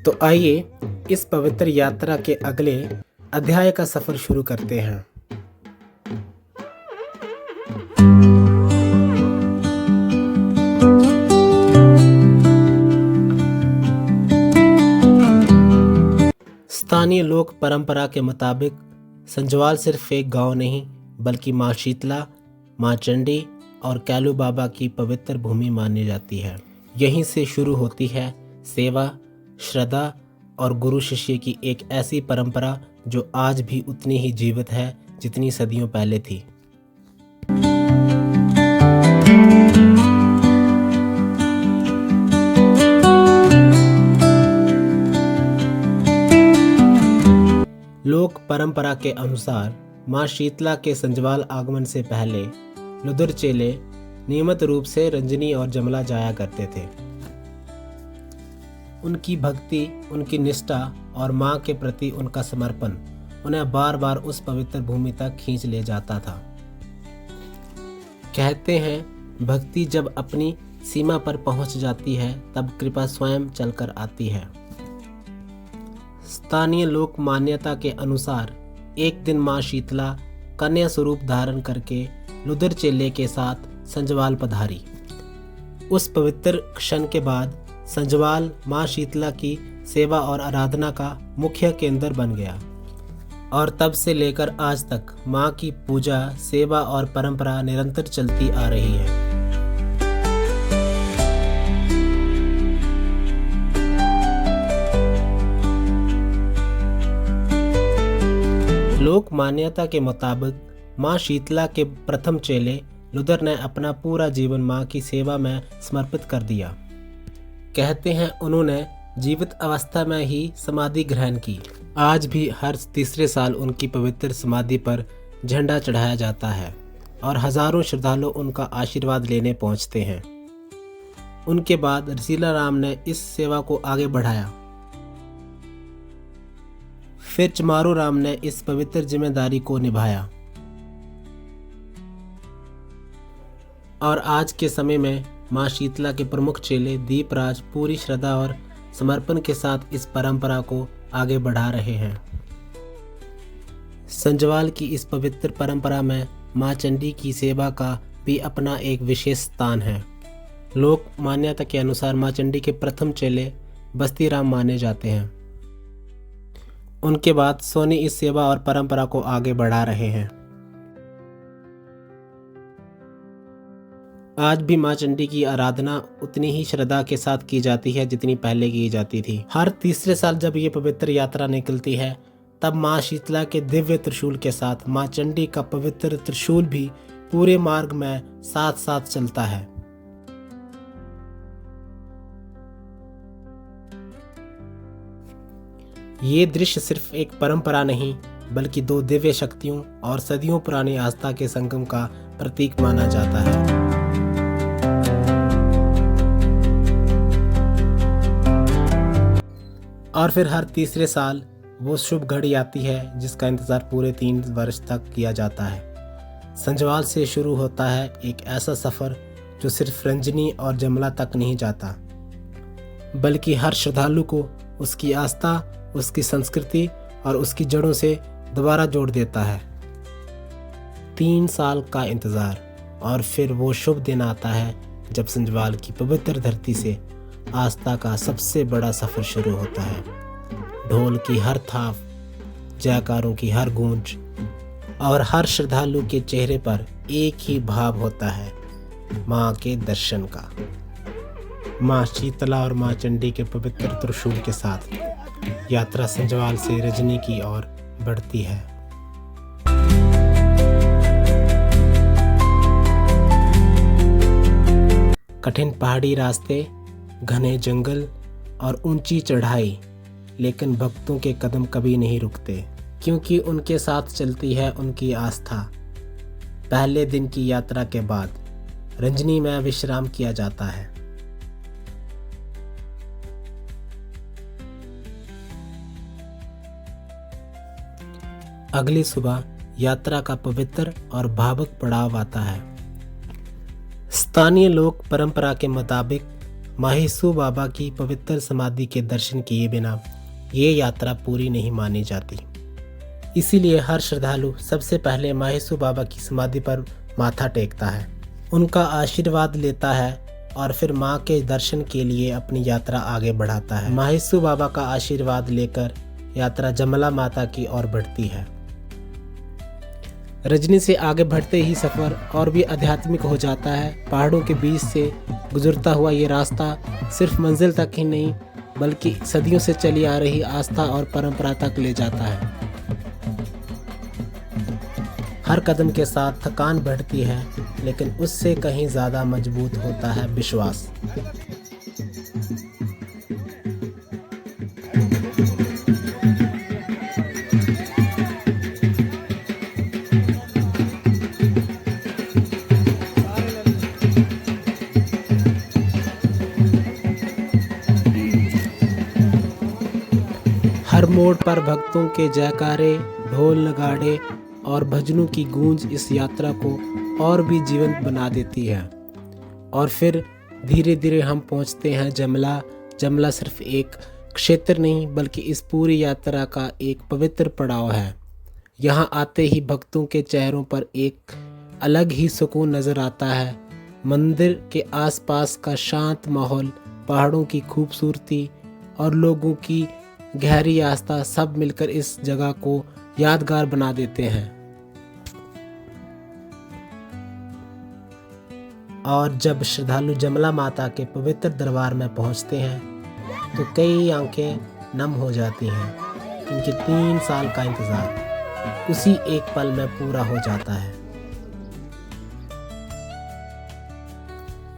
तो आइए इस पवित्र यात्रा के अगले अध्याय का सफर शुरू करते हैं। स्थानीय लोक परंपरा के मुताबिक संजवाल सिर्फ एक गांव नहीं बल्कि माँ शीतला, माँ चंडी और कैलू बाबा की पवित्र भूमि मानी जाती है। यहीं से शुरू होती है सेवा, श्रद्धा और गुरु शिष्य की एक ऐसी परंपरा जो आज भी उतनी ही जीवित है जितनी सदियों पहले थी। लोक परंपरा के अनुसार माँ शीतला के संजवाल आगमन से पहले लुदर चेले नियमित रूप से रंजनी और जमला जाया करते थे। उनकी भक्ति, उनकी निष्ठा और माँ के प्रति उनका समर्पण उन्हें बार बार उस पवित्र भूमि तक खींच ले जाता था। कहते हैं भक्ति जब अपनी सीमा पर पहुंच जाती है तब कृपा स्वयं चलकर आती है। स्थानीय लोक मान्यता के अनुसार एक दिन माँ शीतला कन्या स्वरूप धारण करके लुदर चेले के साथ संजवाल पधारी। उस पवित्र क्षण के बाद संजवाल माँ शीतला की सेवा और आराधना का मुख्य केंद्र बन गया और तब से लेकर आज तक माँ की पूजा, सेवा और परंपरा निरंतर चलती आ रही है। लोक मान्यता के मुताबिक माँ शीतला के प्रथम चेले लुदर ने अपना पूरा जीवन माँ की सेवा में समर्पित कर दिया। कहते हैं उन्होंने जीवित अवस्था में ही समाधि ग्रहण की। आज भी हर तीसरे साल उनकी पवित्र समाधि पर झंडा चढ़ाया जाता है और हजारों श्रद्धालु उनका आशीर्वाद लेने पहुंचते हैं। उनके बाद रसीला राम ने इस सेवा को आगे बढ़ाया। फिर चमारू राम ने इस पवित्र जिम्मेदारी को निभाया और आज के समय में माँ शीतला के प्रमुख चेले दीपराज पूरी श्रद्धा और समर्पण के साथ इस परंपरा को आगे बढ़ा रहे हैं। संजवाल की इस पवित्र परंपरा में माँ चंडी की सेवा का भी अपना एक विशेष स्थान है। लोक मान्यता के अनुसार माँ चंडी के प्रथम चेले बस्ती राम माने जाते हैं। उनके बाद सोनी इस सेवा और परंपरा को आगे बढ़ा रहे हैं। आज भी माँ चंडी की आराधना उतनी ही श्रद्धा के साथ की जाती है जितनी पहले की जाती थी। हर तीसरे साल जब ये पवित्र यात्रा निकलती है तब माँ शीतला के दिव्य त्रिशूल के साथ माँ चंडी का पवित्र त्रिशूल भी पूरे मार्ग में साथ साथ चलता है। ये दृश्य सिर्फ एक परंपरा नहीं बल्कि दो दिव्य शक्तियों और सदियों पुरानी आस्था के संगम का प्रतीक माना जाता है। और फिर हर तीसरे साल वो शुभ घड़ी आती है जिसका इंतज़ार पूरे 3 वर्ष तक किया जाता है। संजवाल से शुरू होता है एक ऐसा सफ़र जो सिर्फ रंजनी और जमला तक नहीं जाता बल्कि हर श्रद्धालु को उसकी आस्था, उसकी संस्कृति और उसकी जड़ों से दोबारा जोड़ देता है। 3 साल का इंतज़ार और फिर वो शुभ दिन आता है जब संजवाल की पवित्र धरती से आस्था का सबसे बड़ा सफ़र शुरू होता है। ढोल की हर थाप, जयकारों की हर गूंज और हर श्रद्धालु के चेहरे पर एक ही भाव होता है, माँ के दर्शन का। माँ शीतला और माँ चंडी के पवित्र त्रिशूल के साथ यात्रा संजवाल से रजनी की ओर बढ़ती है। कठिन पहाड़ी रास्ते, घने जंगल और ऊंची चढ़ाई, लेकिन भक्तों के कदम कभी नहीं रुकते क्योंकि उनके साथ चलती है उनकी आस्था। पहले दिन की यात्रा के बाद रंजनी में विश्राम किया जाता है। अगली सुबह यात्रा का पवित्र और भावुक पड़ाव आता है। स्थानीय लोक परंपरा के मुताबिक माहिसू बाबा की पवित्र समाधि के दर्शन किए बिना ये यात्रा पूरी नहीं मानी जाती। इसीलिए हर श्रद्धालु सबसे पहले माहिसू बाबा की समाधि पर माथा टेकता है, उनका आशीर्वाद लेता है और फिर माँ के दर्शन के लिए अपनी यात्रा आगे बढ़ाता है। माहिसू बाबा का आशीर्वाद लेकर यात्रा जमला माता की ओर बढ़ती है। रजनी से आगे बढ़ते ही सफ़र और भी आध्यात्मिक हो जाता है। पहाड़ों के बीच से गुजरता हुआ ये रास्ता सिर्फ मंजिल तक ही नहीं बल्कि सदियों से चली आ रही आस्था और परंपरा तक ले जाता है। हर कदम के साथ थकान बढ़ती है, लेकिन उससे कहीं ज़्यादा मजबूत होता है विश्वास। हर मोड़ पर भक्तों के जयकारे, ढोल नगाड़े और भजनों की गूंज इस यात्रा को और भी जीवंत बना देती है। और फिर धीरे धीरे हम पहुंचते हैं जमला। जमला सिर्फ एक क्षेत्र नहीं बल्कि इस पूरी यात्रा का एक पवित्र पड़ाव है। यहाँ आते ही भक्तों के चेहरों पर एक अलग ही सुकून नज़र आता है। मंदिर के आसपास का शांत माहौल, पहाड़ों की खूबसूरती और लोगों की गहरी आस्था सब मिलकर इस जगह को यादगार बना देते हैं। और जब श्रद्धालु जमला माता के पवित्र दरबार में पहुंचते हैं तो कई आंखें नम हो जाती हैं, क्योंकि 3 साल का इंतजार उसी एक पल में पूरा हो जाता है।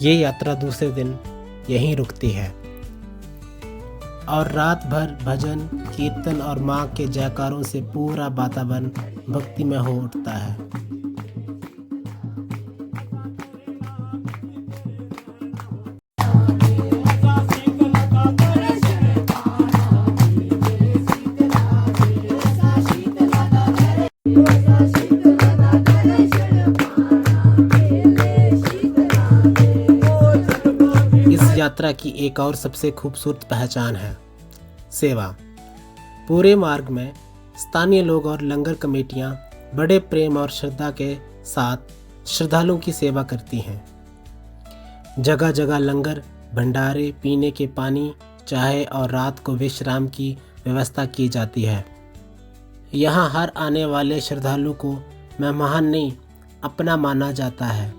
ये यात्रा दूसरे दिन यहीं रुकती है और रात भर भजन कीर्तन और माँ के जयकारों से पूरा वातावरण भक्ति में हो उठता है। इस यात्रा की एक और सबसे खूबसूरत पहचान है सेवा। पूरे मार्ग में स्थानीय लोग और लंगर कमेटियां बड़े प्रेम और श्रद्धा के साथ श्रद्धालुओं की सेवा करती हैं। जगह जगह लंगर, भंडारे, पीने के पानी, चाय और रात को विश्राम की व्यवस्था की जाती है। यहाँ हर आने वाले श्रद्धालु को मेहमान नहीं अपना माना जाता है।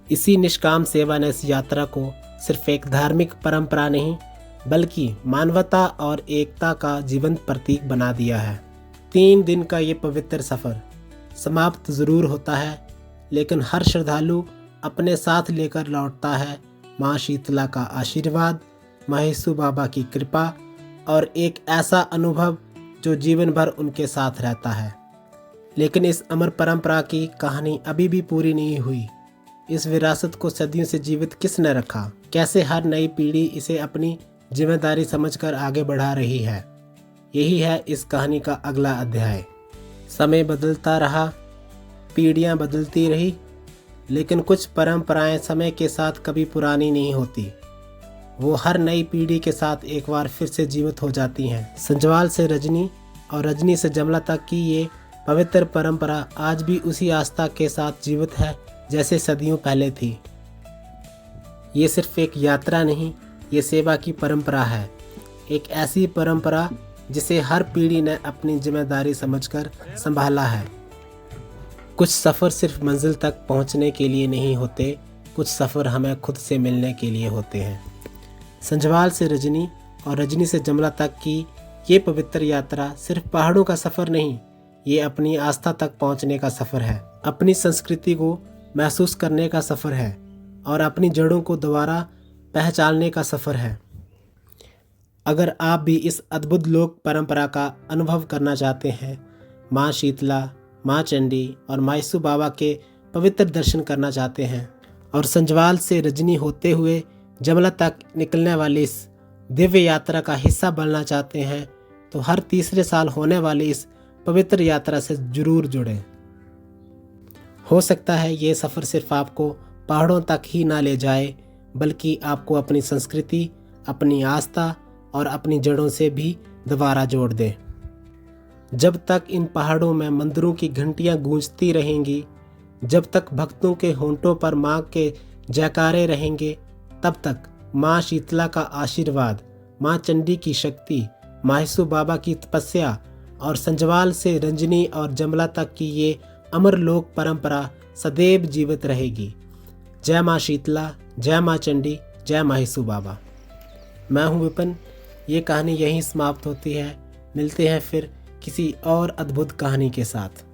इसी निष्काम सेवा ने इस यात्रा को सिर्फ एक धार्मिक परंपरा नहीं बल्कि मानवता और एकता का जीवंत प्रतीक बना दिया है। 3 दिन का ये पवित्र सफ़र समाप्त ज़रूर होता है, लेकिन हर श्रद्धालु अपने साथ लेकर लौटता है माँ शीतला का आशीर्वाद, माहिसू बाबा की कृपा और एक ऐसा अनुभव जो जीवन भर उनके साथ रहता है। लेकिन इस अमर परंपरा की कहानी अभी भी पूरी नहीं हुई। इस विरासत को सदियों से जीवित किसने रखा, कैसे हर नई पीढ़ी इसे अपनी जिम्मेदारी समझकर आगे बढ़ा रही है, यही है इस कहानी का अगला अध्याय। समय बदलता रहा, पीढ़ियां बदलती रही, लेकिन कुछ परंपराएं समय के साथ कभी पुरानी नहीं होती। वो हर नई पीढ़ी के साथ एक बार फिर से जीवित हो जाती हैं। संजवाल से रजनी और रजनी से जमला तक की ये पवित्र परंपरा आज भी उसी आस्था के साथ जीवित है जैसे सदियों पहले थी। ये सिर्फ एक यात्रा नहीं, ये सेवा की परंपरा है। एक ऐसी परंपरा जिसे हर पीढ़ी ने अपनी जिम्मेदारी समझकर संभाला है। कुछ सफ़र सिर्फ मंजिल तक पहुंचने के लिए नहीं होते, कुछ सफ़र हमें खुद से मिलने के लिए होते हैं। संजवाल से रजनी और रजनी से जमला तक की ये पवित्र यात्रा सिर्फ पहाड़ों का सफ़र नहीं, ये अपनी आस्था तक पहुंचने का सफ़र है, अपनी संस्कृति को महसूस करने का सफ़र है और अपनी जड़ों को दोबारा पहचानने का सफ़र है। अगर आप भी इस अद्भुत लोक परंपरा का अनुभव करना चाहते हैं, माँ शीतला, माँ चंडी और माहिसू बाबा के पवित्र दर्शन करना चाहते हैं और संजवाल से रजनी होते हुए जमला तक निकलने वाली इस दिव्य यात्रा का हिस्सा बनना चाहते हैं, तो हर तीसरे साल होने वाली इस पवित्र यात्रा से जरूर जुड़ें। हो सकता है ये सफ़र सिर्फ आपको पहाड़ों तक ही ना ले जाए, बल्कि आपको अपनी संस्कृति, अपनी आस्था और अपनी जड़ों से भी दोबारा जोड़ दें। जब तक इन पहाड़ों में मंदिरों की घंटियां गूंजती रहेंगी, जब तक भक्तों के होंठों पर माँ के जयकारे रहेंगे, तब तक माँ शीतला का आशीर्वाद, माँ चंडी की शक्ति, माहेसू बाबा की तपस्या और संजवाल से रंजनी और जमला तक की ये अमर लोक परंपरा सदैव जीवित रहेगी। जय माँ शीतला, जय माँ चंडी, जय माहेसू बाबा। मैं हूँ विपिन। ये कहानी यहीं समाप्त होती है। मिलते हैं फिर किसी और अद्भुत कहानी के साथ।